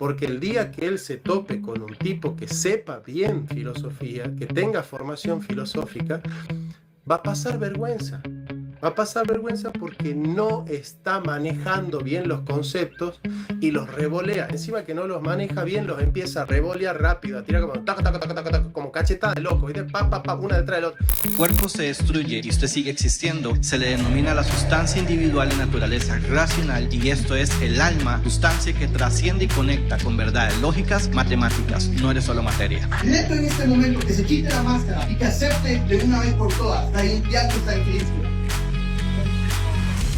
porque el día que él se tope con un tipo que sepa bien filosofía, que tenga formación filosófica, va a pasar vergüenza. Va a pasar vergüenza porque no está manejando bien los conceptos y los revolea. Encima que no los maneja bien, los empieza a revolear rápido, a tirar como taca, taca, taca, taca, taca, como cachetada de loco, ¿viste? Pa, pa, pa, una detrás del otro. El cuerpo se destruye y usted sigue existiendo. Se le denomina la sustancia individual de naturaleza racional, y esto es el alma, sustancia que trasciende y conecta con verdades lógicas, matemáticas. No eres solo materia. Reto en este momento que se quite la máscara y que acepte de una vez por todas la identidad que está en Cristo.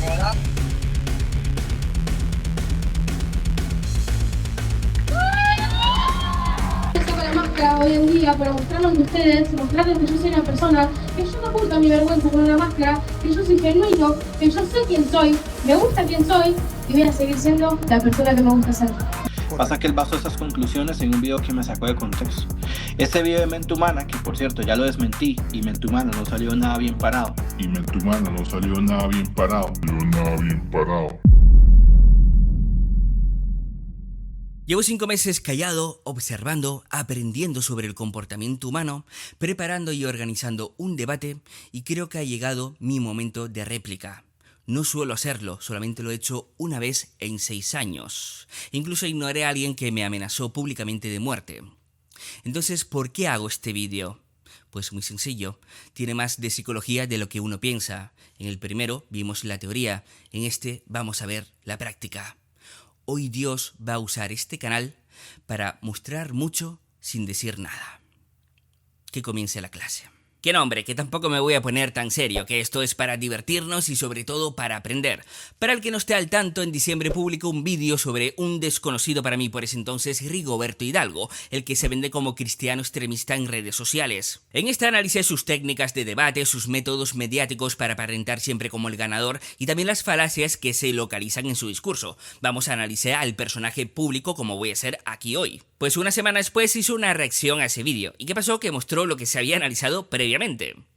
¿Verdad? Saco la máscara hoy en día para mostrarlo ante ustedes, mostrarles que yo soy una persona, que yo no oculto mi vergüenza con una máscara, que yo soy genuino, que yo sé quién soy, me gusta quién soy y voy a seguir siendo la persona que me gusta ser. Pasa que él basó esas conclusiones en un video que me sacó de contexto. Este video de Mente Humana, que por cierto ya lo desmentí, y Mente Humana no salió nada bien parado. Llevo 5 meses callado, observando, aprendiendo sobre el comportamiento humano, preparando y organizando un debate, y creo que ha llegado mi momento de réplica. No suelo hacerlo, solamente lo he hecho una vez en 6 años. Incluso ignoré a alguien que me amenazó públicamente de muerte. Entonces, ¿por qué hago este vídeo? Pues muy sencillo, tiene más de psicología de lo que uno piensa. En el primero vimos la teoría, en este vamos a ver la práctica. Hoy Dios va a usar este canal para mostrar mucho sin decir nada. Que comience la clase. Que no, hombre, que tampoco me voy a poner tan serio, que esto es para divertirnos y sobre todo para aprender. Para el que no esté al tanto, en diciembre publicó un vídeo sobre un desconocido para mí por ese entonces, Rigoberto Hidalgo, el que se vende como cristiano extremista en redes sociales. En este analicé sus técnicas de debate, sus métodos mediáticos para aparentar siempre como el ganador y también las falacias que se localizan en su discurso. Vamos a analizar al personaje público como voy a hacer aquí hoy. Pues una semana después hizo una reacción a ese vídeo. ¿Y qué pasó? Que mostró lo que se había analizado previamente.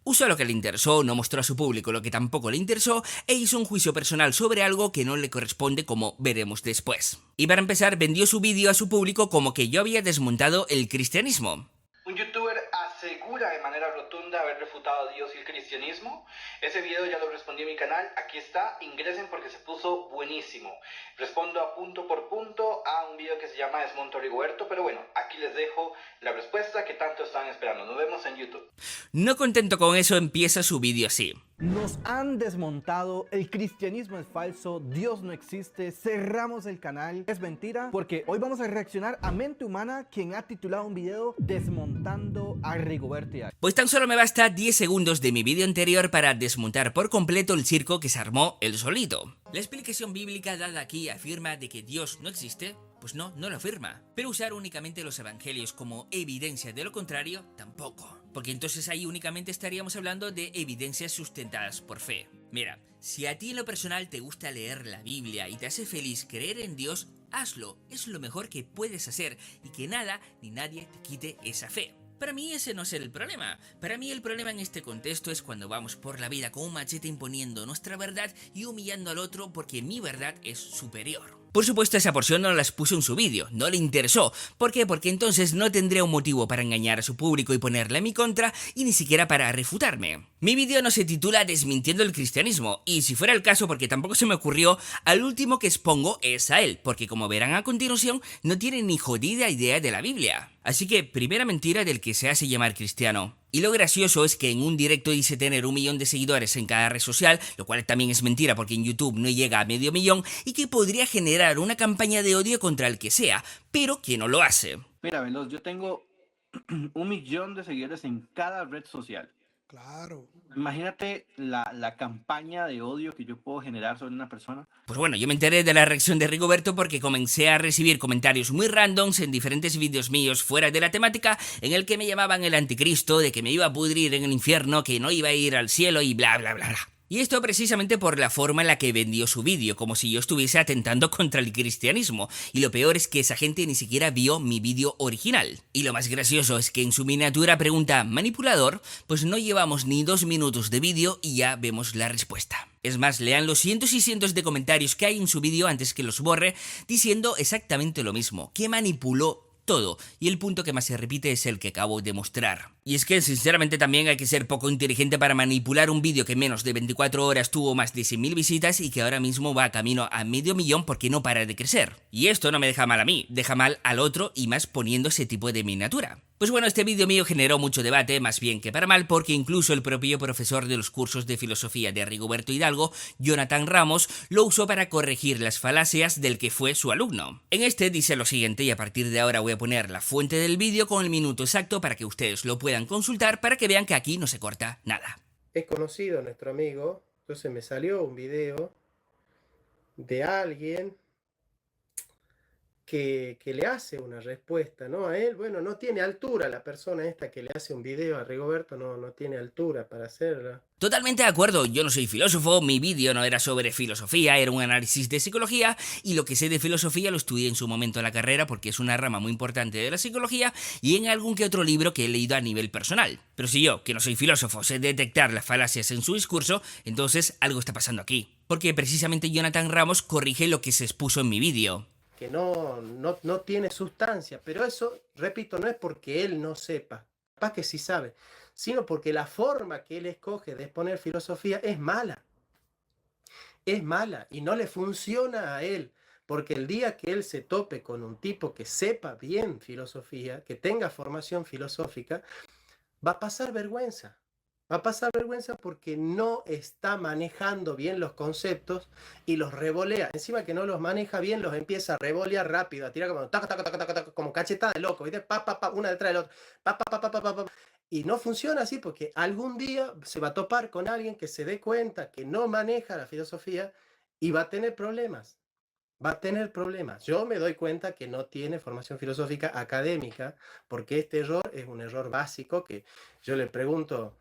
Usó lo que le interesó, no mostró a su público lo que tampoco le interesó e hizo un juicio personal sobre algo que no le corresponde, como veremos después. Y para empezar, vendió su vídeo a su público como que yo había desmontado el cristianismo. Un youtuber asegura de manera rotunda haber refutado a Dios y el cristianismo. Ese video ya lo respondí en mi canal, aquí está, ingresen porque se puso buenísimo. Respondo a punto por punto a un video que se llama Desmonto a Rigoberto, pero bueno, aquí les dejo la respuesta que tanto estaban esperando. Nos vemos en YouTube. No contento con eso, empieza su vídeo así. Nos han desmontado, el cristianismo es falso, Dios no existe, cerramos el canal, es mentira, porque hoy vamos a reaccionar a Mente Humana, quien ha titulado un video Desmontando a Rigoberto Hidalgo. Pues tan solo me basta 10 segundos de mi vídeo anterior para desmontar por completo el circo que se armó él solito. La explicación bíblica dada aquí afirma de que Dios no existe. Pues no, no lo afirma. Pero usar únicamente los evangelios como evidencia de lo contrario, tampoco. Porque entonces ahí únicamente estaríamos hablando de evidencias sustentadas por fe. Mira, si a ti en lo personal te gusta leer la Biblia y te hace feliz creer en Dios, hazlo. Es lo mejor que puedes hacer y que nada ni nadie te quite esa fe. Para mí ese no es el problema. Para mí el problema en este contexto es cuando vamos por la vida con un machete imponiendo nuestra verdad y humillando al otro porque mi verdad es superior. Por supuesto, esa porción no las puso en su vídeo, no le interesó. ¿Por qué? Porque entonces no tendría un motivo para engañar a su público y ponerle en mi contra y ni siquiera para refutarme. Mi vídeo no se titula Desmintiendo el cristianismo, y si fuera el caso, porque tampoco se me ocurrió, al último que expongo es a él, porque como verán a continuación, no tiene ni jodida idea de la Biblia. Así que, primera mentira del que se hace llamar cristiano. Y lo gracioso es que en un directo dice tener 1 millón de seguidores en cada red social, lo cual también es mentira porque en YouTube no llega a medio millón, y que podría generar una campaña de odio contra el que sea, pero que no lo hace. Mira, Veloz, yo tengo 1 millón de seguidores en cada red social. Claro. Imagínate la campaña de odio que yo puedo generar sobre una persona. Pues bueno, yo me enteré de la reacción de Rigoberto porque comencé a recibir comentarios muy randoms en diferentes vídeos míos fuera de la temática, en el que me llamaban el anticristo, de que me iba a pudrir en el infierno, que no iba a ir al cielo y bla bla bla bla. Y esto precisamente por la forma en la que vendió su vídeo, como si yo estuviese atentando contra el cristianismo. Y lo peor es que esa gente ni siquiera vio mi vídeo original. Y lo más gracioso es que en su miniatura pregunta ¿manipulador? Pues no llevamos ni 2 minutos de vídeo y ya vemos la respuesta. Es más, lean los cientos y cientos de comentarios que hay en su vídeo antes que los borre, diciendo exactamente lo mismo, que manipuló todo, y el punto que más se repite es el que acabo de mostrar. Y es que sinceramente también hay que ser poco inteligente para manipular un vídeo que en menos de 24 horas tuvo más de 100.000 visitas y que ahora mismo va camino a 500.000 porque no para de crecer. Y esto no me deja mal a mí, deja mal al otro y más poniendo ese tipo de miniatura. Pues bueno, este vídeo mío generó mucho debate, más bien que para mal, porque incluso el propio profesor de los cursos de filosofía de Rigoberto Hidalgo, Jonathan Ramos, lo usó para corregir las falacias del que fue su alumno. En este dice lo siguiente, y a partir de ahora voy a poner la fuente del vídeo con el minuto exacto para que ustedes lo puedan consultar, para que vean que aquí no se corta nada. Es conocido nuestro amigo, entonces me salió un video de alguien que le hace una respuesta, ¿no? A él, bueno, no tiene altura la persona esta que le hace un video a Rigoberto, no tiene altura para hacerla. Totalmente de acuerdo, yo no soy filósofo, mi vídeo no era sobre filosofía, era un análisis de psicología y lo que sé de filosofía lo estudié en su momento en la carrera porque es una rama muy importante de la psicología y en algún que otro libro que he leído a nivel personal. Pero si yo, que no soy filósofo, sé detectar las falacias en su discurso, entonces algo está pasando aquí. Porque precisamente Jonathan Ramos corrige lo que se expuso en mi vídeo. Que no tiene sustancia, pero eso, repito, no es porque él no sepa, capaz que sí sabe, sino porque la forma que él escoge de exponer filosofía es mala y no le funciona a él, porque el día que él se tope con un tipo que sepa bien filosofía, que tenga formación filosófica, va a pasar vergüenza. Va a pasar vergüenza porque no está manejando bien los conceptos y los revolea. Encima que no los maneja bien, los empieza a revolear rápido, a tirar como taca, taca, taca, taca, taca, como cachetada de loco, ¿viste? Pa, pa, pa, una detrás del otro. Pa, pa, pa, pa, pa, pa, pa. Y no funciona así porque algún día se va a topar con alguien que se dé cuenta que no maneja la filosofía y va a tener problemas. Va a tener problemas. Yo me doy cuenta que no tiene formación filosófica académica porque este error es un error básico que yo le pregunto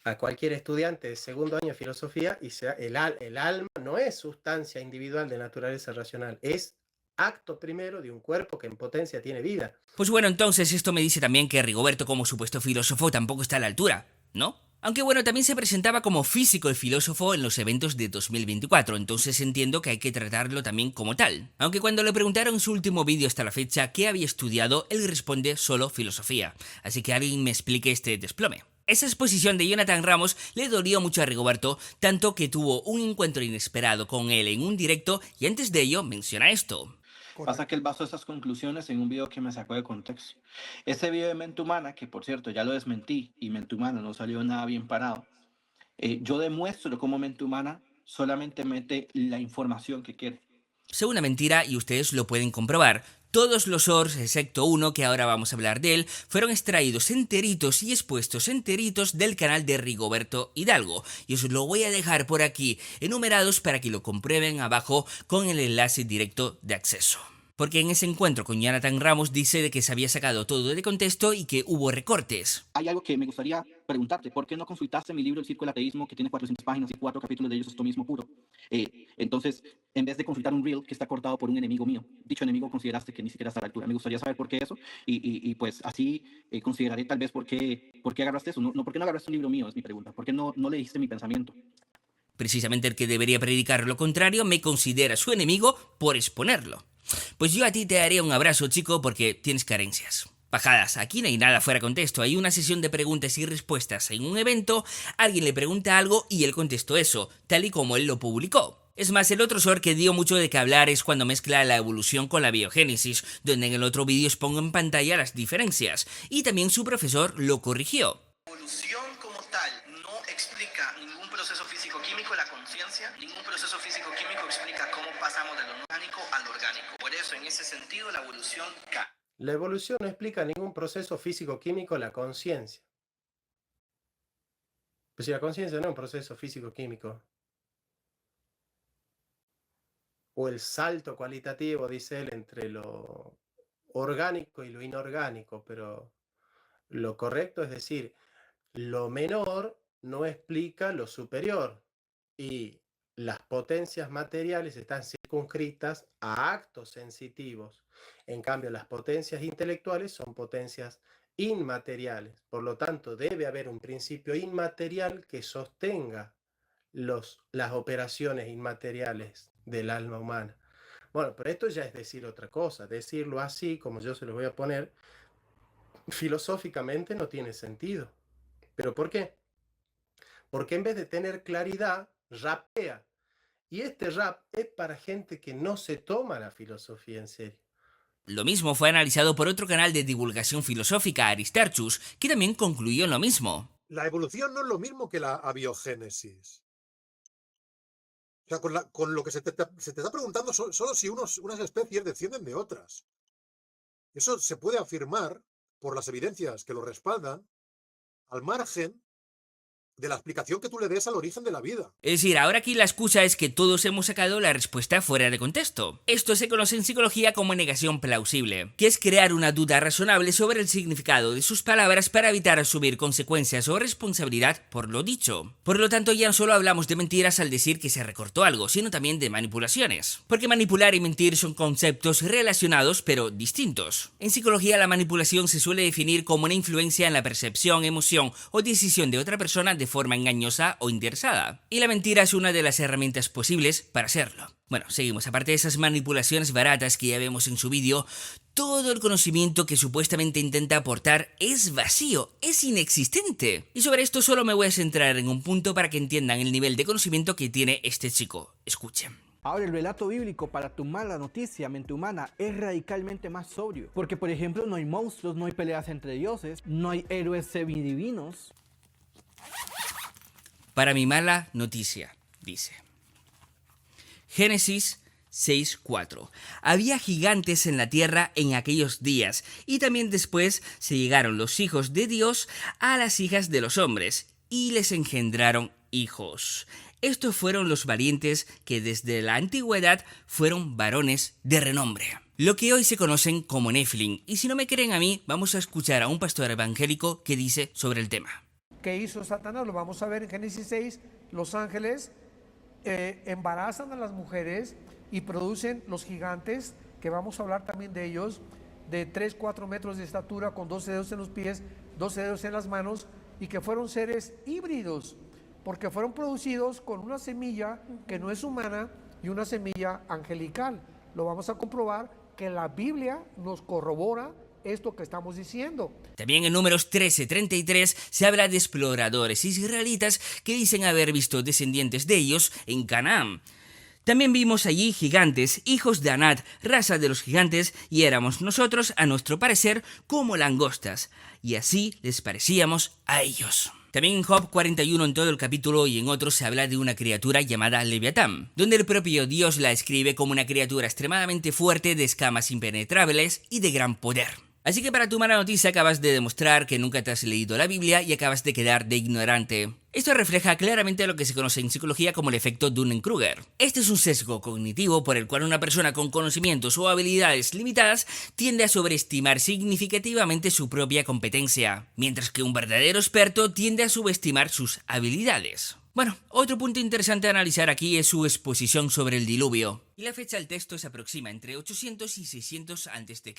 a cualquier estudiante de segundo año de filosofía y el alma no es sustancia individual de naturaleza racional, es acto primero de un cuerpo que en potencia tiene vida. Pues bueno, entonces esto me dice también que Rigoberto como supuesto filósofo tampoco está a la altura, ¿no? Aunque bueno, también se presentaba como físico y filósofo en los eventos de 2024, entonces entiendo que hay que tratarlo también como tal. Aunque cuando le preguntaron en su último vídeo hasta la fecha qué había estudiado, él responde solo filosofía. Así que alguien me explique este desplome. Esa exposición de Jonathan Ramos le dolió mucho a Rigoberto, tanto que tuvo un encuentro inesperado con él en un directo y antes de ello menciona esto. Pasa que él basó esas conclusiones en un video que me sacó de contexto. Ese video de Mente Humana, que por cierto ya lo desmentí y Mente Humana no salió nada bien parado, yo demuestro cómo Mente Humana solamente mete la información que quiere. Según una mentira, y ustedes lo pueden comprobar, todos los sources, excepto uno que ahora vamos a hablar de él, fueron extraídos enteritos y expuestos enteritos del canal de Rigoberto Hidalgo. Y os lo voy a dejar por aquí enumerados para que lo comprueben abajo con el enlace directo de acceso. Porque en ese encuentro con Jonathan Ramos dice de que se había sacado todo de contexto y que hubo recortes. Hay algo que me gustaría preguntarte. ¿Por qué no consultaste mi libro El Circo del Ateísmo, que tiene 400 páginas y 4 capítulos de ellos esto mismo puro? Entonces, en vez de consultar un reel que está cortado por un enemigo mío, dicho enemigo consideraste que ni siquiera está a la altura. Me gustaría saber por qué eso y pues así consideraré tal vez por qué agarraste eso. ¿Por qué no agarraste un libro mío? Es mi pregunta. ¿Por qué no leíste mi pensamiento? Precisamente el que debería predicar lo contrario me considera su enemigo por exponerlo. Pues yo a ti te daré un abrazo, chico, porque tienes carencias. Bajadas, aquí no hay nada fuera de contexto, hay una sesión de preguntas y respuestas en un evento, alguien le pregunta algo y él contestó eso, tal y como él lo publicó. Es más, el otro source que dio mucho de qué hablar es cuando mezcla la evolución con la biogénesis, donde en el otro vídeo expongo en pantalla las diferencias, y también su profesor lo corrigió. La evolución como tal no explica ningún proceso físico-químico, la conciencia, ningún proceso físico-químico explica cómo pasamos de lo orgánico al orgánico. Por eso, en ese sentido, la evolución cae. La evolución no explica ningún proceso físico-químico, la conciencia. Pues si la conciencia no es un proceso físico-químico. O el salto cualitativo, dice él, entre lo orgánico y lo inorgánico, pero lo correcto es decir, lo menor no explica lo superior y las potencias materiales están circunscritas a actos sensitivos. En cambio, las potencias intelectuales son potencias inmateriales. Por lo tanto, debe haber un principio inmaterial que sostenga las operaciones inmateriales del alma humana. Bueno, pero esto ya es decir otra cosa. Decirlo así, como yo se lo voy a poner, filosóficamente no tiene sentido. ¿Pero por qué? Porque en vez de tener claridad, rapea. Y este rap es para gente que no se toma la filosofía en serio. Lo mismo fue analizado por otro canal de divulgación filosófica, Aristarchus, que también concluyó lo mismo. La evolución no es lo mismo que la abiogénesis. O sea, con lo que se te está preguntando solo si unas especies descienden de otras. Eso se puede afirmar por las evidencias que lo respaldan, al margen de la explicación que tú le des al origen de la vida. Es decir, ahora aquí la excusa es que todos hemos sacado la respuesta fuera de contexto. Esto se conoce en psicología como negación plausible, que es crear una duda razonable sobre el significado de sus palabras para evitar asumir consecuencias o responsabilidad por lo dicho. Por lo tanto, ya no solo hablamos de mentiras al decir que se recortó algo, sino también de manipulaciones. Porque manipular y mentir son conceptos relacionados pero distintos. En psicología, la manipulación se suele definir como una influencia en la percepción, emoción o decisión de otra persona de forma engañosa o interesada. Y la mentira es una de las herramientas posibles para hacerlo. Bueno, seguimos. Aparte de esas manipulaciones baratas que ya vemos en su vídeo, todo el conocimiento que supuestamente intenta aportar es vacío, es inexistente. Y sobre esto solo me voy a centrar en un punto para que entiendan el nivel de conocimiento que tiene este chico. Escuchen. Ahora, el relato bíblico para tu mala noticia, mente humana, es radicalmente más sobrio. Porque, por ejemplo, no hay monstruos, no hay peleas entre dioses, no hay héroes semidivinos. Para mi mala noticia, dice. Génesis 6:4. Había gigantes en la tierra en aquellos días, y también después se llegaron los hijos de Dios a las hijas de los hombres, y les engendraron hijos. Estos fueron los valientes que desde la antigüedad fueron varones de renombre, lo que hoy se conocen como Nephilim. Y si no me creen a mí, vamos a escuchar a un pastor evangélico que dice sobre el tema. ¿Qué hizo Satanás? Lo vamos a ver en Génesis 6. Los ángeles embarazan a las mujeres y producen los gigantes, que vamos a hablar también de ellos, de 3-4 metros de estatura, con 12 dedos en los pies, 12 dedos en las manos, y que fueron seres híbridos, porque fueron producidos con una semilla que no es humana y una semilla angelical. Lo vamos a comprobar que la Biblia nos corrobora esto que estamos diciendo. También en Números 13:33 se habla de exploradores israelitas que dicen haber visto descendientes de ellos en Canaán. También vimos allí gigantes, hijos de Anat, raza de los gigantes, y éramos nosotros, a nuestro parecer, como langostas, y así les parecíamos a ellos. También en Job 41, en todo el capítulo y en otros, se habla de una criatura llamada Leviatán, donde el propio Dios la escribe como una criatura extremadamente fuerte, de escamas impenetrables y de gran poder. Así que para tu mala noticia acabas de demostrar que nunca te has leído la Biblia y acabas de quedar de ignorante. Esto refleja claramente lo que se conoce en psicología como el efecto Dunning-Kruger. Este es un sesgo cognitivo por el cual una persona con conocimientos o habilidades limitadas tiende a sobreestimar significativamente su propia competencia, mientras que un verdadero experto tiende a subestimar sus habilidades. Bueno, otro punto interesante a analizar aquí es su exposición sobre el diluvio. Y la fecha del texto se aproxima entre 800 y 600 a.C.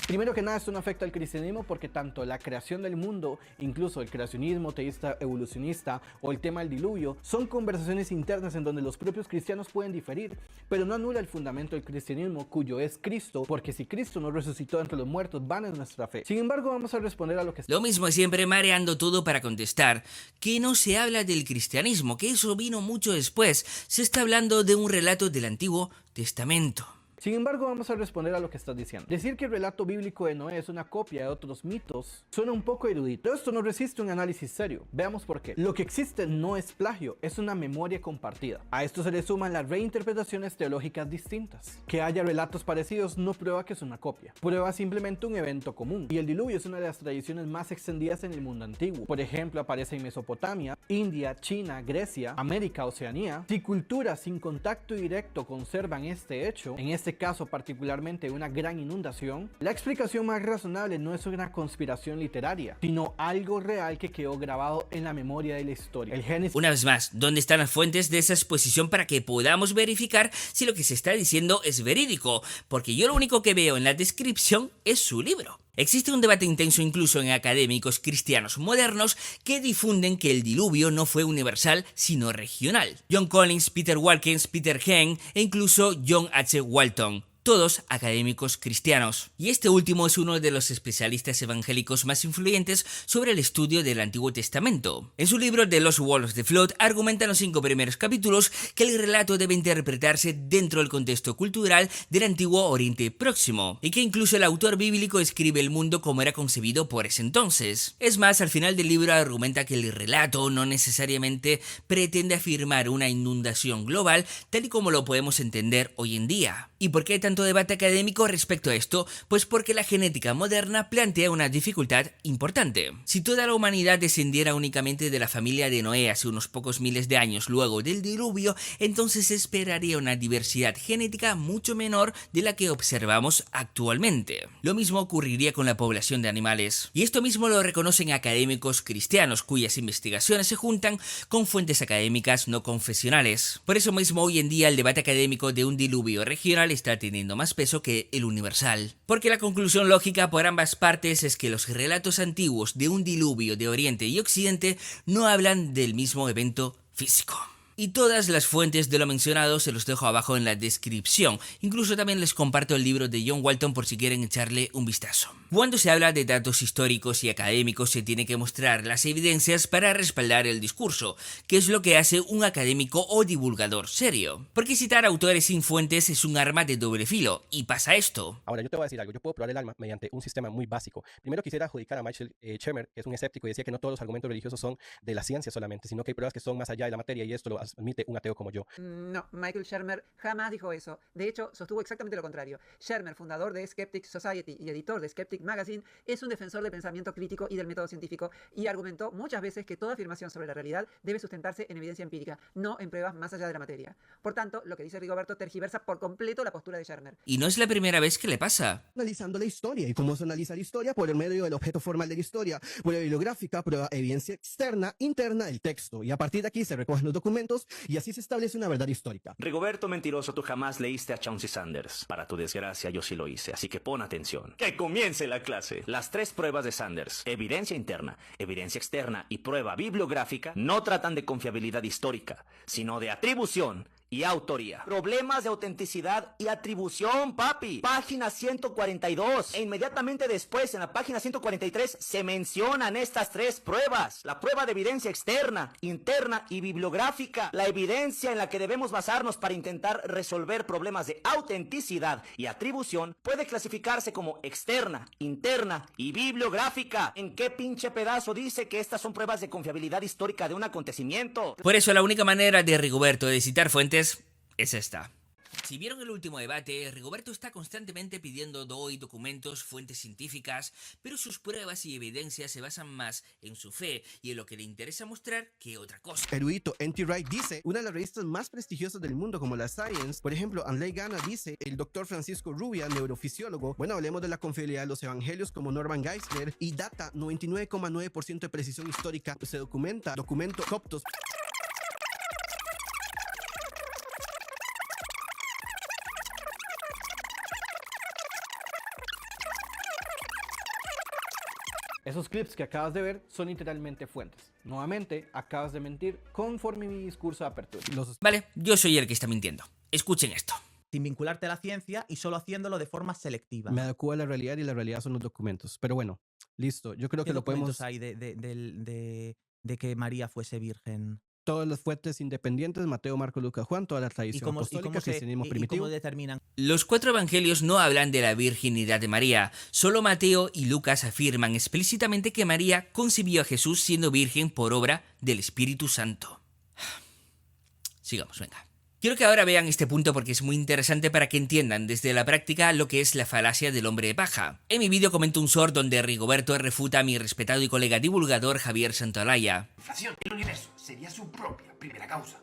Primero que nada, esto no afecta al cristianismo porque tanto la creación del mundo, incluso el creacionismo teísta evolucionista o el tema del diluvio, son conversaciones internas en donde los propios cristianos pueden diferir, pero no anula el fundamento del cristianismo, cuyo es Cristo, porque si Cristo no resucitó entre los muertos, vana es nuestra fe. Sin embargo, vamos a responder a lo que... Lo mismo siempre, mareando todo para contestar que no se habla del cristianismo, que eso vino mucho después. Se está hablando de un relato del Antiguo Testamento. Sin embargo, vamos a responder a lo que estás diciendo. Decir que el relato bíblico de Noé es una copia de otros mitos suena un poco erudito. Pero esto no resiste un análisis serio. Veamos por qué. Lo que existe no es plagio, es una memoria compartida. A esto se le suman las reinterpretaciones teológicas distintas. Que haya relatos parecidos no prueba que es una copia. Prueba simplemente un evento común. Y el diluvio es una de las tradiciones más extendidas en el mundo antiguo. Por ejemplo, aparece en Mesopotamia, India, China, Grecia, América, Oceanía. Si culturas sin contacto directo conservan este hecho, en este este caso particularmente una gran inundación, la explicación más razonable no es una conspiración literaria, sino algo real que quedó grabado en la memoria de la historia. El Génesis... Una vez más, ¿dónde están las fuentes de esa exposición para que podamos verificar si lo que se está diciendo es verídico? Porque yo lo único que veo en la descripción es su libro. Existe un debate intenso incluso en académicos cristianos modernos que difunden que el diluvio no fue universal sino regional. John Collins, Peter Watkins, Peter Henn e incluso John H. Walton. Todos académicos cristianos. Y este último es uno de los especialistas evangélicos más influyentes sobre el estudio del Antiguo Testamento. En su libro The Lost World of the Flood argumenta en los 5 primeros capítulos que el relato debe interpretarse dentro del contexto cultural del Antiguo Oriente Próximo, y que incluso el autor bíblico escribe el mundo como era concebido por ese entonces. Es más, al final del libro argumenta que el relato no necesariamente pretende afirmar una inundación global tal y como lo podemos entender hoy en día. ¿Y por qué hay tanto debate académico respecto a esto? Pues porque la genética moderna plantea una dificultad importante. Si toda la humanidad descendiera únicamente de la familia de Noé hace unos pocos miles de años luego del diluvio, entonces se esperaría una diversidad genética mucho menor de la que observamos actualmente. Lo mismo ocurriría con la población de animales. Y esto mismo lo reconocen académicos cristianos cuyas investigaciones se juntan con fuentes académicas no confesionales. Por eso mismo hoy en día el debate académico de un diluvio regional está teniendo más peso que el universal. Porque la conclusión lógica por ambas partes es que los relatos antiguos de un diluvio de Oriente y Occidente no hablan del mismo evento físico. Y todas las fuentes de lo mencionado se los dejo abajo en la descripción. Incluso también les comparto el libro de John Walton por si quieren echarle un vistazo. Cuando se habla de datos históricos y académicos se tiene que mostrar las evidencias para respaldar el discurso, que es lo que hace un académico o divulgador serio. Porque citar autores sin fuentes es un arma de doble filo, y pasa esto. Ahora, yo te voy a decir algo, yo puedo probar el alma mediante un sistema muy básico. Primero quisiera adjudicar a Michael Shermer, que es un escéptico y decía que no todos los argumentos religiosos son de la ciencia solamente, sino que hay pruebas que son más allá de la materia, y esto lo admite un ateo como yo. No, Michael Shermer jamás dijo eso. De hecho, sostuvo exactamente lo contrario. Shermer, fundador de Skeptic Society y editor de Skeptic Magazine, es un defensor del pensamiento crítico y del método científico, y argumentó muchas veces que toda afirmación sobre la realidad debe sustentarse en evidencia empírica, no en pruebas más allá de la materia. Por tanto, lo que dice Rigoberto tergiversa por completo la postura de Shermer. Y no es la primera vez que le pasa. Analizando la historia. ¿Y cómo se analiza la historia? Por el medio del objeto formal de la historia, prueba bibliográfica, prueba evidencia externa, interna del texto, y a partir de aquí se recogen los documentos y así se establece una verdad histórica. Rigoberto mentiroso, tú jamás leíste a Chauncey Sanders. Para tu desgracia, yo sí lo hice, así que pon atención. ¡Que comience la clase! Las 3 pruebas de Sanders, evidencia interna, evidencia externa y prueba bibliográfica, no tratan de confiabilidad histórica, sino de atribución y autoría. Problemas de autenticidad y atribución, papi. Página 142. E inmediatamente después, en la página 143, se mencionan estas 3 pruebas. La prueba de evidencia externa, interna y bibliográfica. La evidencia en la que debemos basarnos para intentar resolver problemas de autenticidad y atribución puede clasificarse como externa, interna y bibliográfica. ¿En qué pinche pedazo dice que estas son pruebas de confiabilidad histórica de un acontecimiento? Por eso la única manera de Rigoberto de citar fuentes es esta. Si vieron el último debate, Rigoberto está constantemente pidiendo documentos, fuentes científicas, pero sus pruebas y evidencias se basan más en su fe y en lo que le interesa mostrar que otra cosa. Erudito N.T. Wright dice, una de las revistas más prestigiosas del mundo como la Science, por ejemplo, Anley Gana dice, el doctor Francisco Rubia, neurofisiólogo, bueno, hablemos de la confiabilidad de los evangelios como Norman Geisler, y data 99,9% de precisión histórica, se documenta, documento Coptos. Esos clips que acabas de ver son literalmente fuentes. Nuevamente, acabas de mentir conforme mi discurso de apertura. Vale, yo soy el que está mintiendo. Escuchen esto. Sin vincularte a la ciencia y solo haciéndolo de forma selectiva. Me adecuo a la realidad y la realidad son los documentos. Pero bueno, listo. Yo creo que lo podemos... ¿Qué documentos hay de que María fuese virgen? Todas las fuentes independientes, Mateo, Marco, Lucas, Juan, toda la tradición apostólica, cristianismo primitivo. ¿Cómo determinan? Los 4 evangelios no hablan de la virginidad de María. Solo Mateo y Lucas afirman explícitamente que María concibió a Jesús siendo virgen por obra del Espíritu Santo. Sigamos, venga. Quiero que ahora vean este punto porque es muy interesante para que entiendan desde la práctica lo que es la falacia del hombre de paja. En mi vídeo comento un short donde Rigoberto refuta a mi respetado y colega divulgador Javier Santolaya. La inflación del universo sería su propia primera causa.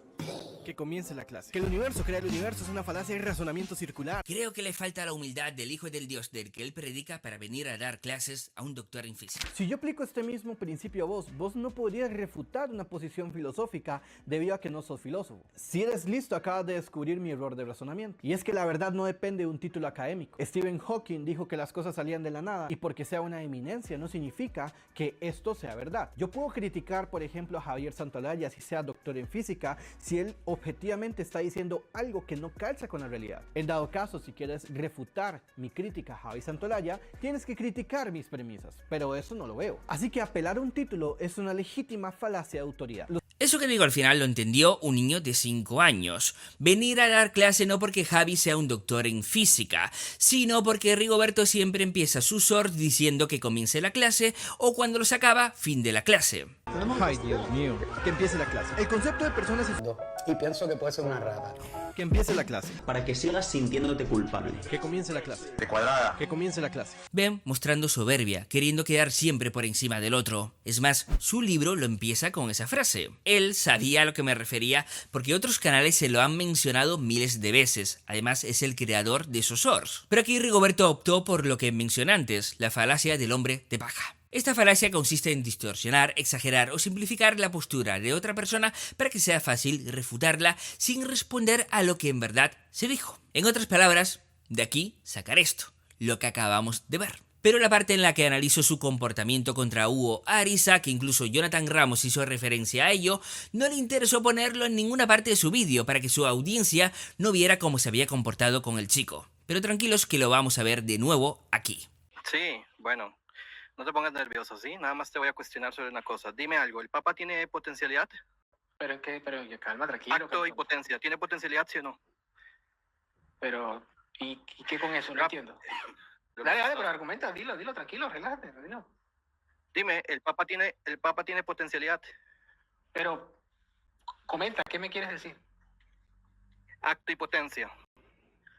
Que comience la clase. Que el universo crea el universo es una falacia de razonamiento circular. Creo que le falta la humildad del Hijo del Dios del que él predica para venir a dar clases a un doctor en física. Si yo aplico este mismo principio a vos no podrías refutar una posición filosófica debido a que no sos filósofo. Si eres listo, acabas de descubrir mi error de razonamiento. Y es que la verdad no depende de un título académico. Stephen Hawking dijo que las cosas salían de la nada, y porque sea una eminencia no significa que esto sea verdad. Yo puedo criticar, por ejemplo, a Javier Santolaya si sea doctor en física, si él objetivamente está diciendo algo que no calza con la realidad. En dado caso, si quieres refutar mi crítica a Javi Santolaya, tienes que criticar mis premisas, pero eso no lo veo. Así que apelar a un título es una legítima falacia de autoridad. Eso que digo al final lo entendió un niño de 5 años. Venir a dar clase no porque Javi sea un doctor en física, sino porque Rigoberto siempre empieza sus SORs diciendo que comience la clase o cuando los acaba, fin de la clase. Ay, Dios mío. Que empiece la clase. El concepto de personas es... Y pienso que puede ser una rata. Que empiece la clase. Para que sigas sintiéndote culpable. Que comience la clase. De cuadrada. Que comience la clase. Ven mostrando soberbia, queriendo quedar siempre por encima del otro. Es más, su libro lo empieza con esa frase. Él sabía a lo que me refería porque otros canales se lo han mencionado miles de veces. Además, es el creador de esos SORs. Pero aquí Rigoberto optó por lo que mencioné antes, la falacia del hombre de paja. Esta falacia consiste en distorsionar, exagerar o simplificar la postura de otra persona para que sea fácil refutarla sin responder a lo que en verdad se dijo. En otras palabras, de aquí sacar esto, lo que acabamos de ver. Pero la parte en la que analizo su comportamiento contra Hugo Ariza, que incluso Jonathan Ramos hizo referencia a ello, no le interesó ponerlo en ninguna parte de su vídeo para que su audiencia no viera cómo se había comportado con el chico. Pero tranquilos que lo vamos a ver de nuevo aquí. Sí, bueno. No te pongas nervioso, ¿sí? Nada más te voy a cuestionar sobre una cosa. Dime algo, ¿el Papa tiene potencialidad? ¿Pero qué? Pero calma, tranquilo. Acto y potencia. ¿Tiene potencialidad, sí o no? Pero, ¿y qué con eso? No entiendo. Dale, pero argumenta, dilo, tranquilo, relájate, dilo. Dime, ¿el Papa tiene potencialidad? Pero, comenta, ¿qué me quieres decir? Acto y potencia.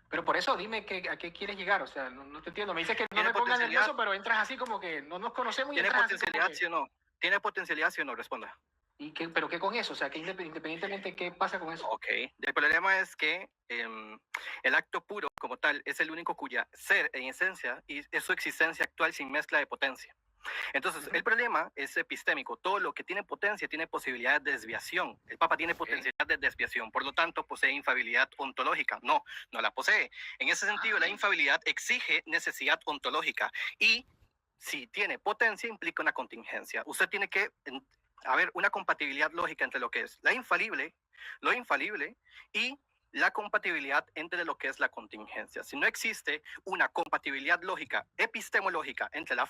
Pero por eso dime a qué quieres llegar, o sea, no te entiendo. Me dices que no me pongas nervioso, pero entras así como que no nos conocemos y ¿tiene entras potencialidad, así como que... sí o no? ¿Tiene potencialidad, sí o no? Responda. ¿Pero qué con eso? O sea, que independientemente qué pasa con eso. Ok. El problema es que el acto puro como tal es el único cuya ser en esencia y es su existencia actual sin mezcla de potencia. Entonces, el problema es epistémico. Todo lo que tiene potencia tiene posibilidad de desviación. El Papa tiene potencialidad de desviación, por lo tanto, posee infalibilidad ontológica. No la posee. En ese sentido, la infalibilidad exige necesidad ontológica y si tiene potencia implica una contingencia. Usted tiene que haber una compatibilidad lógica entre lo que es lo infalible y la compatibilidad entre lo que es la contingencia. Si no existe una compatibilidad lógica, epistemológica, entre la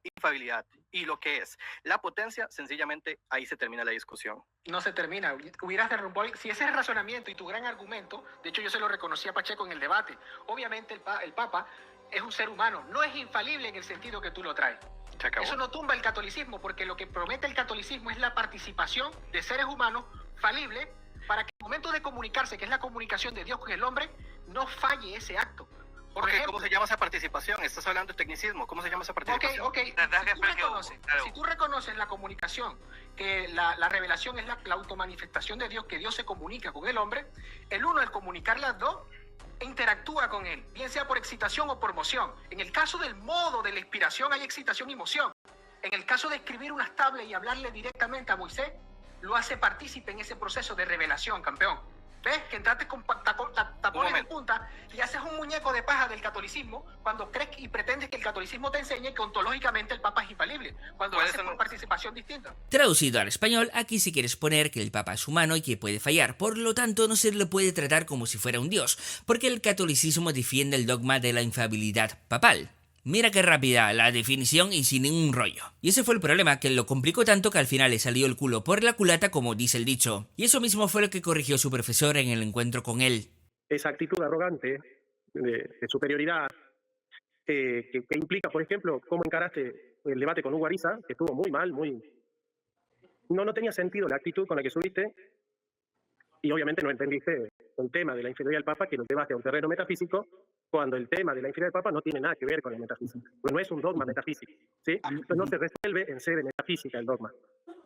infalibilidad y lo que es la potencia, sencillamente ahí se termina la discusión. No se termina. Hubieras derrumbado, si ese es el razonamiento y tu gran argumento, de hecho yo se lo reconocí a Pacheco en el debate, obviamente el Papa es un ser humano, no es infalible en el sentido que tú lo traes. Eso no tumba el catolicismo, porque lo que promete el catolicismo es la participación de seres humanos falibles para que al momento de comunicarse, que es la comunicación de Dios con el hombre, no falle ese acto. Por ejemplo, ¿cómo se llama esa participación? Estás hablando de tecnicismo. ¿Cómo se llama esa participación? Ok. Si tú reconoces la comunicación, que la revelación es la automanifestación de Dios, que Dios se comunica con el hombre, el uno, al comunicar las dos, interactúa con él, bien sea por excitación o por moción. En el caso del modo de la inspiración hay excitación y moción. En el caso de escribir unas tablas y hablarle directamente a Moisés, lo hace partícipe en ese proceso de revelación, campeón. ¿Ves? Que entraste con tapones de punta y haces un muñeco de paja del catolicismo cuando crees y pretendes que el catolicismo te enseñe que ontológicamente el Papa es infalible, cuando lo haces por participación distinta. Traducido al español, aquí si quieres poner que el Papa es humano y que puede fallar, por lo tanto no se le puede tratar como si fuera un dios, porque el catolicismo defiende el dogma de la infalibilidad papal. Mira qué rápida la definición y sin ningún rollo. Y ese fue el problema, que lo complicó tanto que al final le salió el culo por la culata, como dice el dicho. Y eso mismo fue lo que corrigió su profesor en el encuentro con él. Esa actitud arrogante de superioridad que implica, por ejemplo, cómo encaraste el debate con Hugo Ariza, que estuvo muy mal, no tenía sentido la actitud con la que subiste, y obviamente no entendiste el tema de la infidelidad del Papa, que lo llevaste a un terreno metafísico, cuando el tema de la infidelidad del Papa no tiene nada que ver con la metafísica. No es un dogma metafísico, ¿sí? Entonces no se resuelve en sede metafísica el dogma.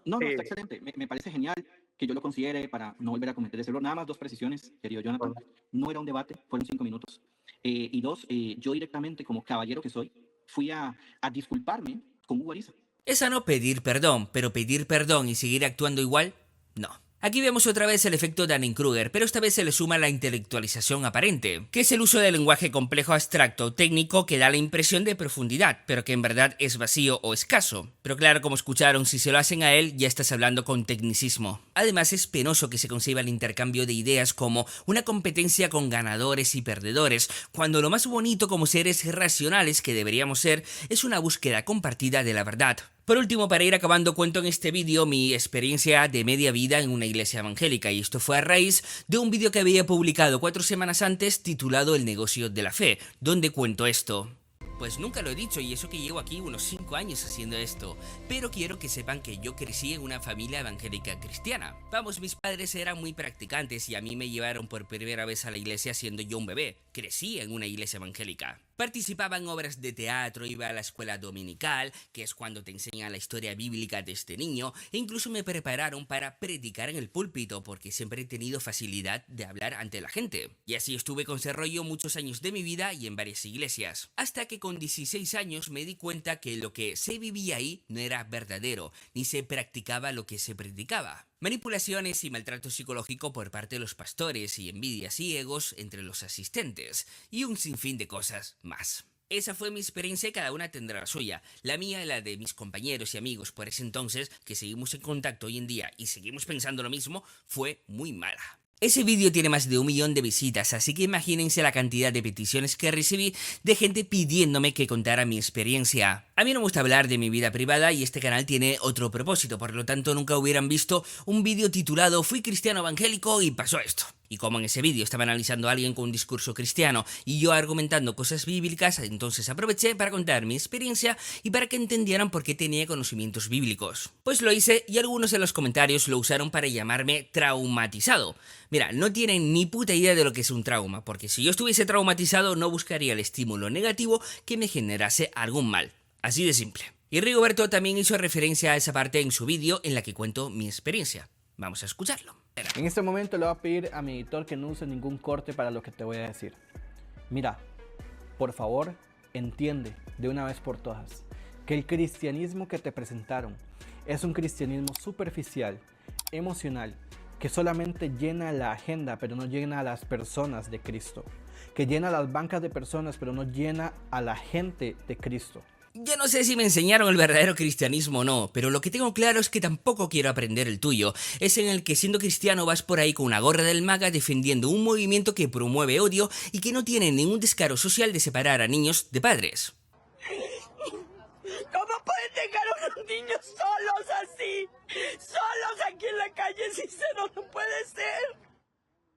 No, está excelente. Me parece genial que yo lo considere para no volver a cometer ese error. Nada más 2 precisiones, querido Jonathan. No era un debate, fueron 5 minutos. Y 2, yo directamente, como caballero que soy, fui a disculparme con Hugo Ariza. ¿Es sano pedir perdón, pero pedir perdón y seguir actuando igual? No. Aquí vemos otra vez el efecto Dunning-Kruger, pero esta vez se le suma la intelectualización aparente, que es el uso del lenguaje complejo, abstracto o técnico que da la impresión de profundidad, pero que en verdad es vacío o escaso. Pero claro, como escucharon, si se lo hacen a él, ya estás hablando con tecnicismo. Además, es penoso que se conciba el intercambio de ideas como una competencia con ganadores y perdedores, cuando lo más bonito como seres racionales que deberíamos ser es una búsqueda compartida de la verdad. Por último, para ir acabando, cuento en este vídeo mi experiencia de media vida en una iglesia evangélica, y esto fue a raíz de un vídeo que había publicado 4 semanas antes titulado El negocio de la fe, donde cuento esto. Pues nunca lo he dicho, y eso que llevo aquí unos 5 años haciendo esto, pero quiero que sepan que yo crecí en una familia evangélica cristiana. Vamos, mis padres eran muy practicantes y a mí me llevaron por primera vez a la iglesia siendo yo un bebé. Crecí en una iglesia evangélica. Participaba en obras de teatro, iba a la escuela dominical, que es cuando te enseñan la historia bíblica desde niño, e incluso me prepararon para predicar en el púlpito, porque siempre he tenido facilidad de hablar ante la gente. Y así estuve con ese rollo muchos años de mi vida y en varias iglesias. Hasta que con 16 años me di cuenta que lo que se vivía ahí no era verdadero, ni se practicaba lo que se predicaba. Manipulaciones y maltrato psicológico por parte de los pastores y envidias y egos entre los asistentes, y un sinfín de cosas más. Esa fue mi experiencia y cada una tendrá la suya. La mía y la de mis compañeros y amigos por ese entonces, que seguimos en contacto hoy en día y seguimos pensando lo mismo, fue muy mala. Ese vídeo tiene más de 1 millón de visitas, así que imagínense la cantidad de peticiones que recibí de gente pidiéndome que contara mi experiencia. A mí no me gusta hablar de mi vida privada y este canal tiene otro propósito, por lo tanto nunca hubieran visto un vídeo titulado Fui cristiano evangélico y pasó esto. Y como en ese vídeo estaba analizando a alguien con un discurso cristiano y yo argumentando cosas bíblicas, entonces aproveché para contar mi experiencia y para que entendieran por qué tenía conocimientos bíblicos. Pues lo hice y algunos de los comentarios lo usaron para llamarme traumatizado. Mira, no tienen ni puta idea de lo que es un trauma, porque si yo estuviese traumatizado no buscaría el estímulo negativo que me generase algún mal. Así de simple. Y Rigoberto también hizo referencia a esa parte en su vídeo en la que cuento mi experiencia. Vamos a escucharlo. En este momento le voy a pedir a mi editor que no use ningún corte para lo que te voy a decir. Mira, por favor, entiende de una vez por todas que el cristianismo que te presentaron es un cristianismo superficial, emocional, que solamente llena la agenda pero no llena a las personas de Cristo, que llena las bancas de personas pero no llena a la gente de Cristo. Yo no sé si me enseñaron el verdadero cristianismo o no, pero lo que tengo claro es que tampoco quiero aprender el tuyo. Es en el que siendo cristiano vas por ahí con una gorra del MAGA defendiendo un movimiento que promueve odio y que no tiene ningún descaro social de separar a niños de padres. ¿Cómo pueden dejar a unos niños solos así? Solos aquí en la calle Cícero, no puede ser.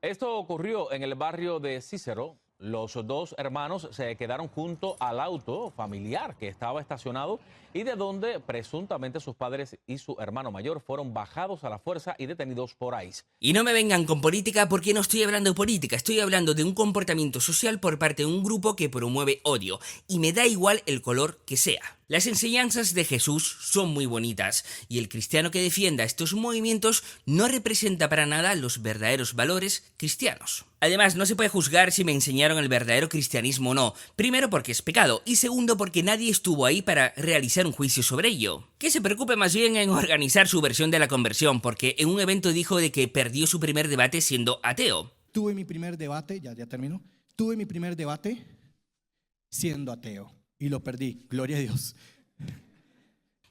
Esto ocurrió en el barrio de Cícero. Los 2 hermanos se quedaron junto al auto familiar que estaba estacionado y de donde presuntamente sus padres y su hermano mayor fueron bajados a la fuerza y detenidos por ICE. Y no me vengan con política porque no estoy hablando de política, estoy hablando de un comportamiento social por parte de un grupo que promueve odio, y me da igual el color que sea. Las enseñanzas de Jesús son muy bonitas, y el cristiano que defienda estos movimientos no representa para nada los verdaderos valores cristianos. Además, no se puede juzgar si me enseñaron el verdadero cristianismo o no, primero porque es pecado, y segundo porque nadie estuvo ahí para realizar un juicio sobre ello. Que se preocupe más bien en organizar su versión de la conversión, porque en un evento dijo de que perdió su primer debate siendo ateo. Tuve mi primer debate, ya termino, tuve mi primer debate siendo ateo y lo perdí, gloria a Dios.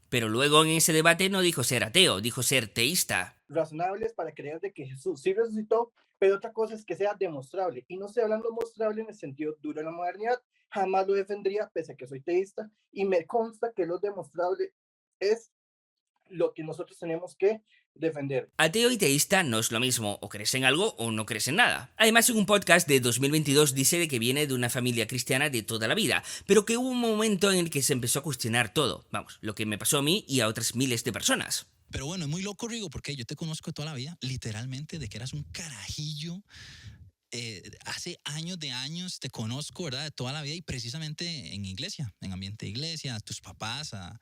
Pero luego en ese debate no dijo ser ateo, dijo ser teísta. Razonables para creer de que Jesús sí resucitó, pero otra cosa es que sea demostrable, y no estoy hablando mostrable en el sentido duro de la modernidad, jamás lo defendería pese a que soy teísta, y me consta que lo demostrable es lo que nosotros tenemos que defender. Ateo y teísta no es lo mismo, o crees en algo o no crees en nada. Además, en un podcast de 2022 dice de que viene de una familia cristiana de toda la vida, pero que hubo un momento en el que se empezó a cuestionar todo. Vamos, lo que me pasó a mí y a otras miles de personas. Pero bueno, es muy loco, Rigo, porque yo te conozco toda la vida, literalmente, de que eras un carajillo hace años de años te conozco, ¿verdad? De toda la vida y precisamente en iglesia, en ambiente de iglesia, a tus papás, a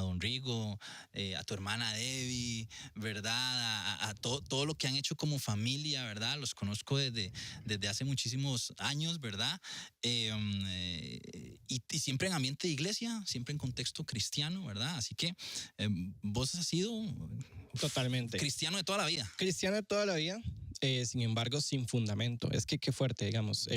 don Rigo, a tu hermana Debbie, ¿verdad? A todo lo que han hecho como familia, ¿verdad? Los conozco desde hace muchísimos años, ¿verdad? Y siempre en ambiente de iglesia, siempre en contexto cristiano, ¿verdad? Así que vos has sido Totalmente. cristiano de toda la vida. Cristiano de toda la vida, sin embargo, sin fundamento. Es que qué fuerte, digamos.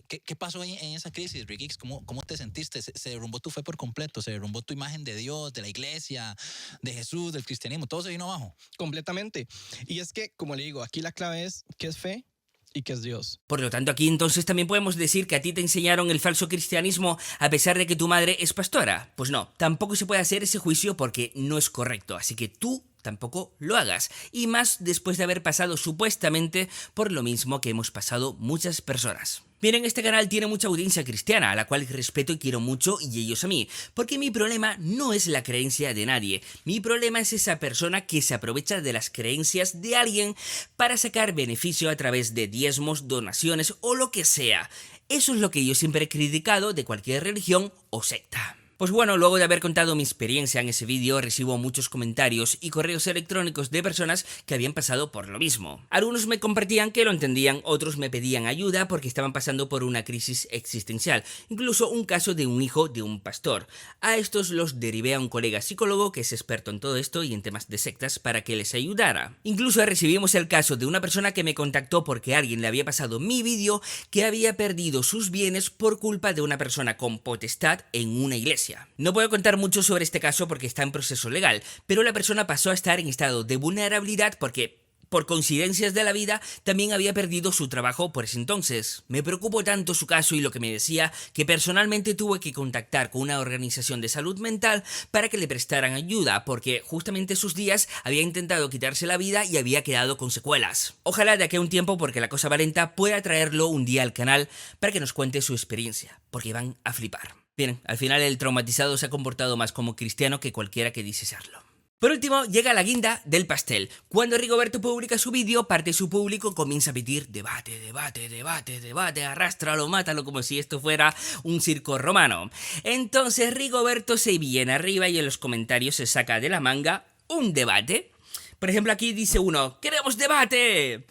¿Qué pasó en esa crisis, Rigix? ¿Cómo te sentiste? ¿Se derrumbó tu fe por completo? ¿Se derrumbó tu imagen de Dios, de la iglesia, de Jesús, del cristianismo? ¿Todo se vino abajo? Completamente. Y es que, como le digo, aquí la clave es qué es fe y qué es Dios. Por lo tanto, aquí entonces también podemos decir que a ti te enseñaron el falso cristianismo a pesar de que tu madre es pastora. Pues no, tampoco se puede hacer ese juicio porque no es correcto, así que tú tampoco lo hagas, y más después de haber pasado supuestamente por lo mismo que hemos pasado muchas personas. Miren, este canal tiene mucha audiencia cristiana, a la cual respeto y quiero mucho, y ellos a mí, porque mi problema no es la creencia de nadie, mi problema es esa persona que se aprovecha de las creencias de alguien para sacar beneficio a través de diezmos, donaciones o lo que sea. Eso es lo que yo siempre he criticado de cualquier religión o secta. Pues bueno, luego de haber contado mi experiencia en ese vídeo, recibo muchos comentarios y correos electrónicos de personas que habían pasado por lo mismo. Algunos me compartían que lo entendían, otros me pedían ayuda porque estaban pasando por una crisis existencial, incluso un caso de un hijo de un pastor. A estos los derivé a un colega psicólogo que es experto en todo esto y en temas de sectas para que les ayudara. Incluso recibimos el caso de una persona que me contactó porque alguien le había pasado mi vídeo que había perdido sus bienes por culpa de una persona con potestad en una iglesia. No puedo contar mucho sobre este caso porque está en proceso legal, pero la persona pasó a estar en estado de vulnerabilidad porque, por coincidencias de la vida, también había perdido su trabajo por ese entonces. Me preocupó tanto su caso y lo que me decía que personalmente tuve que contactar con una organización de salud mental para que le prestaran ayuda, porque justamente esos días había intentado quitarse la vida y había quedado con secuelas. Ojalá de aquí a un tiempo, porque la cosa va lenta, pueda traerlo un día al canal para que nos cuente su experiencia, porque van a flipar. Bien, al final el traumatizado se ha comportado más como cristiano que cualquiera que dice serlo. Por último, llega la guinda del pastel. Cuando Rigoberto publica su vídeo, parte de su público comienza a pedir debate, arrástralo, mátalo, como si esto fuera un circo romano. Entonces Rigoberto se viene arriba y en los comentarios se saca de la manga un debate. Por ejemplo, aquí dice uno, ¡queremos debate!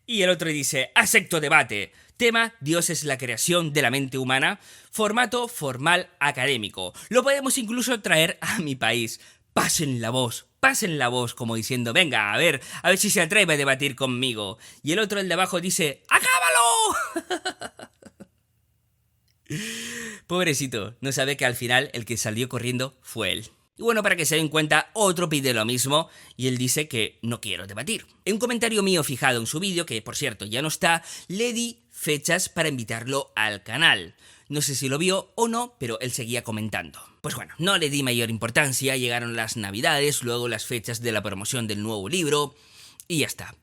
Y el otro dice, acepto debate. Tema, Dios es la creación de la mente humana. Formato formal académico. Lo podemos incluso traer a mi país. Pasen la voz, como diciendo, venga, a ver si se atreve a debatir conmigo. Y el otro, el de abajo, dice, ¡acábalo! Pobrecito, no sabe que al final el que salió corriendo fue él. Y bueno, para que se den cuenta, otro pide lo mismo y él dice que no quiero debatir. En un comentario mío fijado en su vídeo, que por cierto ya no está, le di fechas para invitarlo al canal. No sé si lo vio o no, pero él seguía comentando. Pues bueno, no le di mayor importancia, llegaron las navidades, luego las fechas de la promoción del nuevo libro y ya está.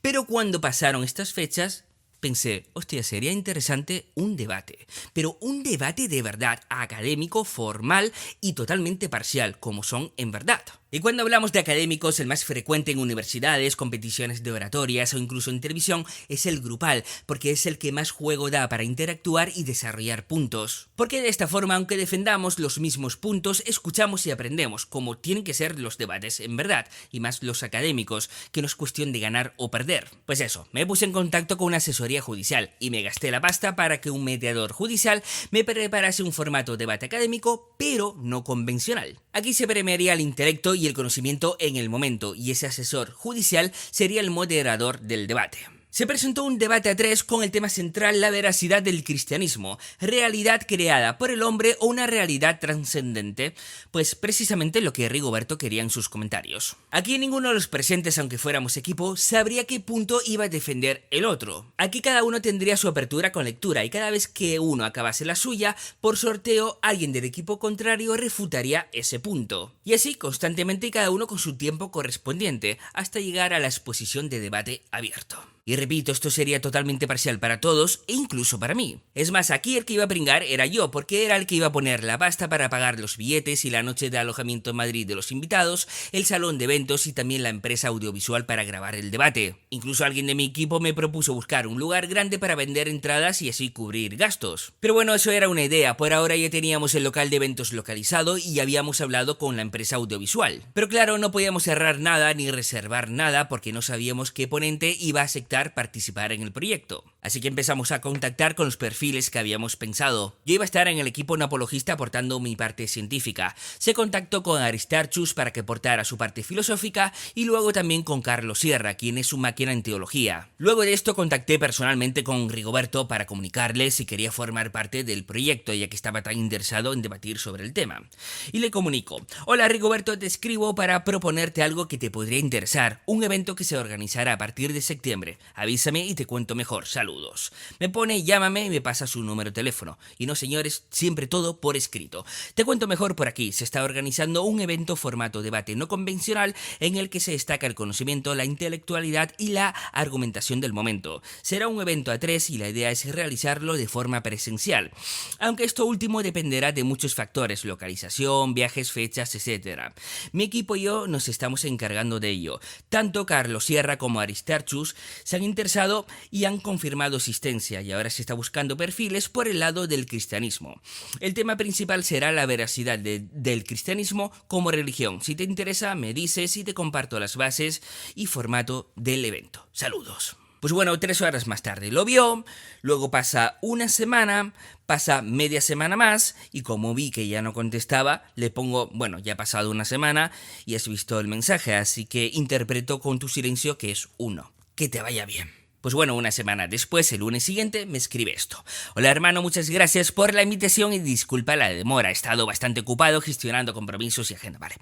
Pero cuando pasaron estas fechas, pensé, hostia, sería interesante un debate, pero un debate de verdad, académico, formal y totalmente parcial, como son en verdad. Y cuando hablamos de académicos, el más frecuente en universidades, competiciones de oratorias o incluso en televisión es el grupal, porque es el que más juego da para interactuar y desarrollar puntos. Porque de esta forma, aunque defendamos los mismos puntos, escuchamos y aprendemos, como tienen que ser los debates en verdad, y más los académicos, que no es cuestión de ganar o perder. Pues eso, me puse en contacto con una asesoría judicial y me gasté la pasta para que un mediador judicial me preparase un formato debate académico, pero no convencional. Aquí se premiaría el intelecto y el conocimiento en el momento, y ese asesor judicial sería el moderador del debate. Se presentó un debate a tres con el tema central la veracidad del cristianismo, realidad creada por el hombre o una realidad trascendente, pues precisamente lo que Rigoberto quería en sus comentarios. Aquí ninguno de los presentes, aunque fuéramos equipo, sabría qué punto iba a defender el otro. Aquí cada uno tendría su apertura con lectura y cada vez que uno acabase la suya, por sorteo alguien del equipo contrario refutaría ese punto. Y así constantemente y cada uno con su tiempo correspondiente, hasta llegar a la exposición de debate abierto. Y repito, esto sería totalmente parcial para todos e incluso para mí. Es más, aquí el que iba a pringar era yo, porque era el que iba a poner la pasta para pagar los billetes y la noche de alojamiento en Madrid de los invitados, el salón de eventos y también la empresa audiovisual para grabar el debate. Incluso alguien de mi equipo me propuso buscar un lugar grande para vender entradas y así cubrir gastos. Pero bueno, eso era una idea. Por ahora ya teníamos el local de eventos localizado y ya habíamos hablado con la empresa audiovisual. Pero claro, no podíamos cerrar nada ni reservar nada porque no sabíamos qué ponente iba a aceptar participar en el proyecto. Así que empezamos a contactar con los perfiles que habíamos pensado. Yo iba a estar en el equipo napologista aportando mi parte científica. Se contactó con Aristarchus para que aportara su parte filosófica y luego también con Carlos Sierra, quien es su máquina en teología. Luego de esto contacté personalmente con Rigoberto para comunicarle si quería formar parte del proyecto, ya que estaba tan interesado en debatir sobre el tema. Y le comunico: hola Rigoberto, te escribo para proponerte algo que te podría interesar, un evento que se organizará a partir de septiembre. Avísame y te cuento mejor. Saludos. Me pone llámame y me pasa su número de teléfono. Y no señores, siempre todo por escrito. Te cuento mejor por aquí. Se está organizando un evento formato debate no convencional en el que se destaca el conocimiento, la intelectualidad y la argumentación del momento. Será un evento a 3 y la idea es realizarlo de forma presencial. Aunque esto último dependerá de muchos factores, localización, viajes, fechas, etc. Mi equipo y yo nos estamos encargando de ello. Tanto Carlos Sierra como Aristarchus se han interesado y han confirmado asistencia y ahora se está buscando perfiles por el lado del cristianismo. El tema principal será la veracidad del cristianismo como religión. Si te interesa, me dices y te comparto las bases y formato del evento. Saludos. Pues bueno, 3 horas más tarde lo vio, luego pasa una semana, pasa media semana más y como vi que ya no contestaba, le pongo, bueno, ya ha pasado una semana y has visto el mensaje, así que interpreto con tu silencio que es 1. Que te vaya bien. Pues bueno, una semana después, el lunes siguiente, me escribe esto. Hola hermano, muchas gracias por la invitación y disculpa la demora. He estado bastante ocupado gestionando compromisos y agenda. Vale.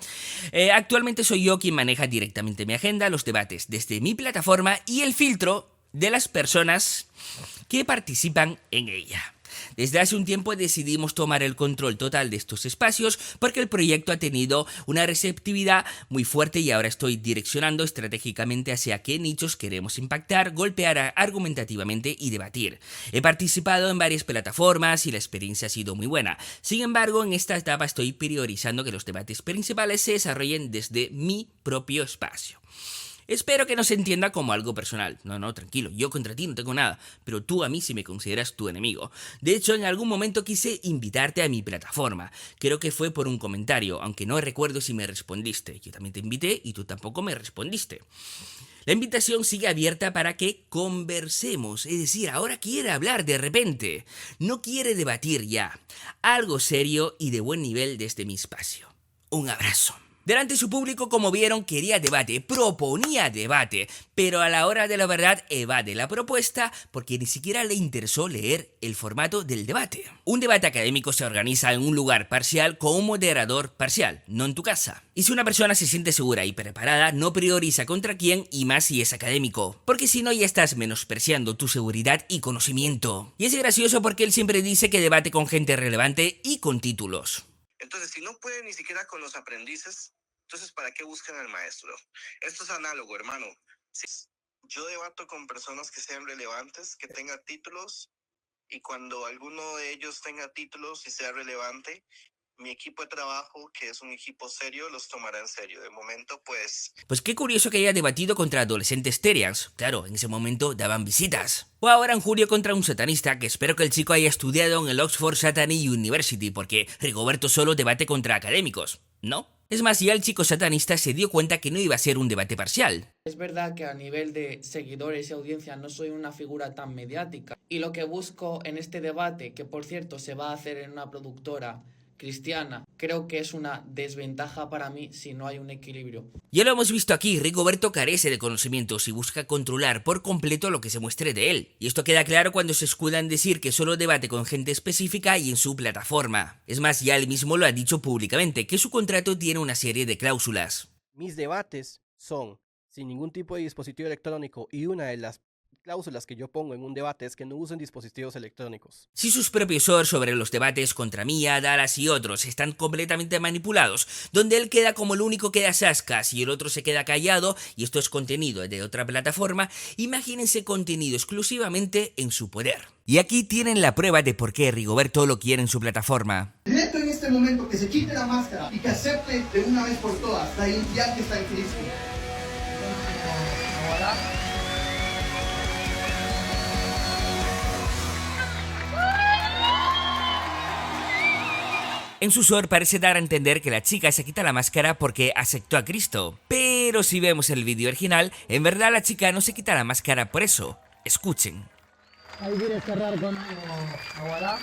Actualmente soy yo quien maneja directamente mi agenda, los debates desde mi plataforma y el filtro de las personas que participan en ella. Desde hace un tiempo decidimos tomar el control total de estos espacios porque el proyecto ha tenido una receptividad muy fuerte y ahora estoy direccionando estratégicamente hacia qué nichos queremos impactar, golpear argumentativamente y debatir. He participado en varias plataformas y la experiencia ha sido muy buena. Sin embargo, en esta etapa estoy priorizando que los debates principales se desarrollen desde mi propio espacio. Espero que no se entienda como algo personal. No, tranquilo, yo contra ti no tengo nada, pero tú a mí sí me consideras tu enemigo. De hecho, en algún momento quise invitarte a mi plataforma. Creo que fue por un comentario, aunque no recuerdo si me respondiste. Yo también te invité y tú tampoco me respondiste. La invitación sigue abierta para que conversemos, es decir, ahora quiere hablar de repente. No quiere debatir ya. Algo serio y de buen nivel desde mi espacio. Un abrazo. Delante de su público, como vieron, quería debate, proponía debate, pero a la hora de la verdad evade la propuesta porque ni siquiera le interesó leer el formato del debate. Un debate académico se organiza en un lugar parcial con un moderador parcial, no en tu casa. Y si una persona se siente segura y preparada, no prioriza contra quién y más si es académico, porque si no ya estás menospreciando tu seguridad y conocimiento. Y es gracioso porque él siempre dice que debate con gente relevante y con títulos. Entonces, si no puede ni siquiera con los aprendices, entonces, ¿para qué buscan al maestro? Esto es análogo, hermano. Si yo debato con personas que sean relevantes, que tengan títulos, y cuando alguno de ellos tenga títulos y sea relevante, mi equipo de trabajo, que es un equipo serio, los tomará en serio. De momento, pues... Pues qué curioso que haya debatido contra adolescentes terians. Claro, en ese momento daban visitas. O ahora en julio contra un satanista, que espero que el chico haya estudiado en el Oxford Satanic University, porque Rigoberto solo debate contra académicos, ¿no? Es más, ya el chico satanista se dio cuenta que no iba a ser un debate parcial. Es verdad que a nivel de seguidores y audiencia no soy una figura tan mediática. Y lo que busco en este debate, que por cierto se va a hacer en una productora cristiana, creo que es una desventaja para mí si no hay un equilibrio. Ya lo hemos visto aquí, Rigoberto carece de conocimientos y busca controlar por completo lo que se muestre de él. Y esto queda claro cuando se escuda en decir que solo debate con gente específica y en su plataforma. Es más, ya él mismo lo ha dicho públicamente, que su contrato tiene una serie de cláusulas. Mis debates son sin ningún tipo de dispositivo electrónico y una de las cláusulas que yo pongo en un debate es que no usen dispositivos electrónicos. Si sus propios sobre los debates contra Mía, Dallas y otros están completamente manipulados, donde él queda como el único que da sascas y el otro se queda callado, y esto es contenido de otra plataforma, imagínense contenido exclusivamente en su poder. Y aquí tienen la prueba de por qué Rigoberto lo quiere en su plataforma. Reto en este momento que se quite la máscara y que acepte de una vez por todas la identidad que está en Cristo. En su SOR parece dar a entender que la chica se quita la máscara porque aceptó a Cristo. Pero si vemos el vídeo original, en verdad la chica no se quita la máscara por eso. Escuchen. Ahí quiere cerrar con Aguará.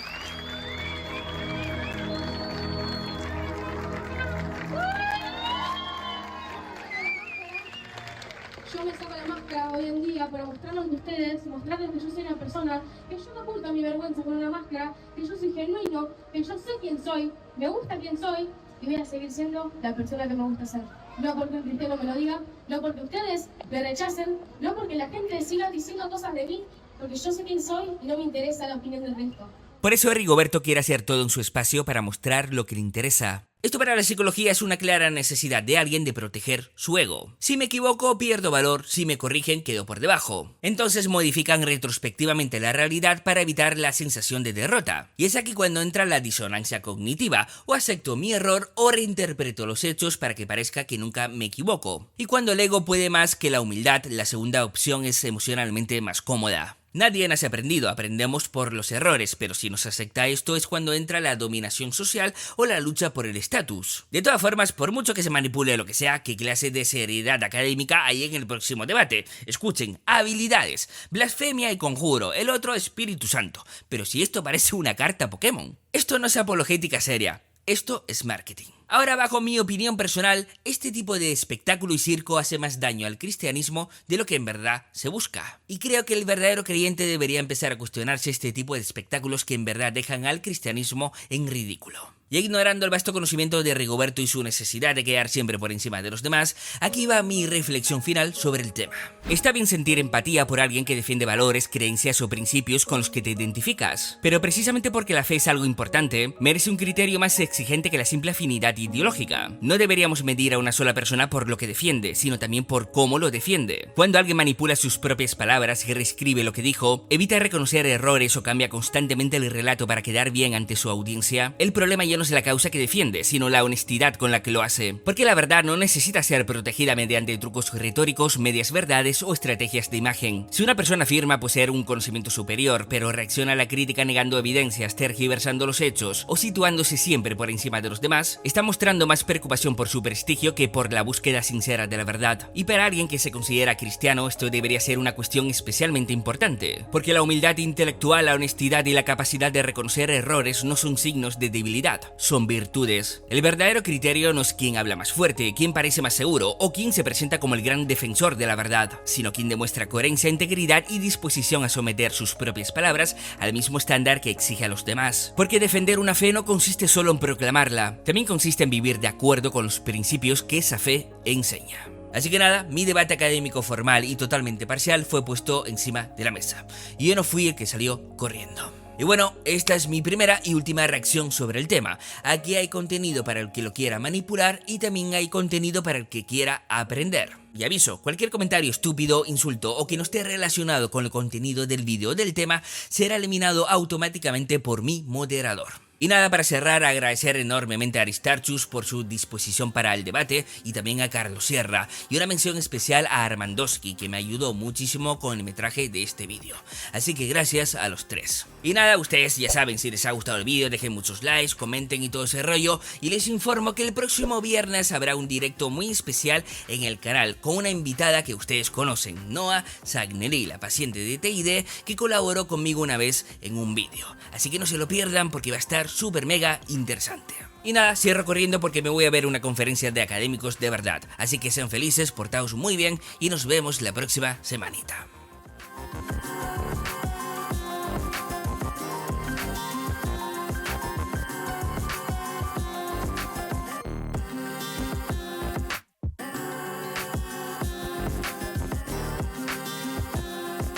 Yo me saco la máscara hoy en día para mostrarles a ustedes, mostrarles que yo soy una persona, que yo no oculto mi vergüenza con una máscara, que yo soy genuino, que yo sé quién soy, me gusta quién soy y voy a seguir siendo la persona que me gusta ser. No porque un cristiano me lo diga, no porque ustedes me rechacen, no porque la gente siga diciendo cosas de mí, porque yo sé quién soy y no me interesa la opinión del resto. Por eso Rigoberto quiere hacer todo en su espacio para mostrar lo que le interesa. Esto para la psicología es una clara necesidad de alguien de proteger su ego. Si me equivoco, pierdo valor, si me corrigen, quedo por debajo. Entonces modifican retrospectivamente la realidad para evitar la sensación de derrota. Y es aquí cuando entra la disonancia cognitiva, o acepto mi error o reinterpreto los hechos para que parezca que nunca me equivoco. Y cuando el ego puede más que la humildad, la segunda opción es emocionalmente más cómoda. Nadie nace aprendido, aprendemos por los errores, pero si nos acepta esto es cuando entra la dominación social o la lucha por el estatus. De todas formas, por mucho que se manipule lo que sea, ¿qué clase de seriedad académica hay en el próximo debate? Escuchen, habilidades, blasfemia y conjuro, el otro Espíritu Santo. Pero si esto parece una carta Pokémon. Esto no es apologética seria, esto es marketing. Ahora, bajo mi opinión personal, este tipo de espectáculo y circo hace más daño al cristianismo de lo que en verdad se busca. Y creo que el verdadero creyente debería empezar a cuestionarse este tipo de espectáculos que en verdad dejan al cristianismo en ridículo. Y ignorando el vasto conocimiento de Rigoberto y su necesidad de quedar siempre por encima de los demás, aquí va mi reflexión final sobre el tema. Está bien sentir empatía por alguien que defiende valores, creencias o principios con los que te identificas, pero precisamente porque la fe es algo importante, merece un criterio más exigente que la simple afinidad ideológica. No deberíamos medir a una sola persona por lo que defiende, sino también por cómo lo defiende. Cuando alguien manipula sus propias palabras y reescribe lo que dijo, evita reconocer errores o cambia constantemente el relato para quedar bien ante su audiencia, el problema ya no es la causa que defiende, sino la honestidad con la que lo hace. Porque la verdad no necesita ser protegida mediante trucos retóricos, medias verdades o estrategias de imagen. Si una persona afirma poseer un conocimiento superior, pero reacciona a la crítica negando evidencias, tergiversando los hechos o situándose siempre por encima de los demás, está mostrando más preocupación por su prestigio que por la búsqueda sincera de la verdad. Y para alguien que se considera cristiano, esto debería ser una cuestión especialmente importante, porque la humildad intelectual, la honestidad y la capacidad de reconocer errores no son signos de debilidad, son virtudes. El verdadero criterio no es quién habla más fuerte, quién parece más seguro o quién se presenta como el gran defensor de la verdad, sino quien demuestra coherencia, integridad y disposición a someter sus propias palabras al mismo estándar que exige a los demás. Porque defender una fe no consiste solo en proclamarla, también consiste en vivir de acuerdo con los principios que esa fe enseña. Así que nada, mi debate académico formal y totalmente parcial fue puesto encima de la mesa, y yo no fui el que salió corriendo. Y bueno, esta es mi primera y última reacción sobre el tema. Aquí hay contenido para el que lo quiera manipular y también hay contenido para el que quiera aprender. Y aviso, cualquier comentario estúpido, insulto o que no esté relacionado con el contenido del vídeo o del tema será eliminado automáticamente por mi moderador. Y nada, para cerrar, agradecer enormemente a Aristarchus por su disposición para el debate y también a Carlos Sierra, y una mención especial a Armandowski, que me ayudó muchísimo con el metraje de este vídeo. Así que gracias a los tres. Y nada, ustedes ya saben, si les ha gustado el vídeo, dejen muchos likes, comenten y todo ese rollo, y les informo que el próximo viernes habrá un directo muy especial en el canal con una invitada que ustedes conocen, Noa Sagneri, la paciente de TID que colaboró conmigo una vez en un vídeo. Así que no se lo pierdan porque va a estar súper mega interesante. Y nada, cierro corriendo porque me voy a ver una conferencia de académicos de verdad. Así que sean felices, portaos muy bien y nos vemos la próxima semanita.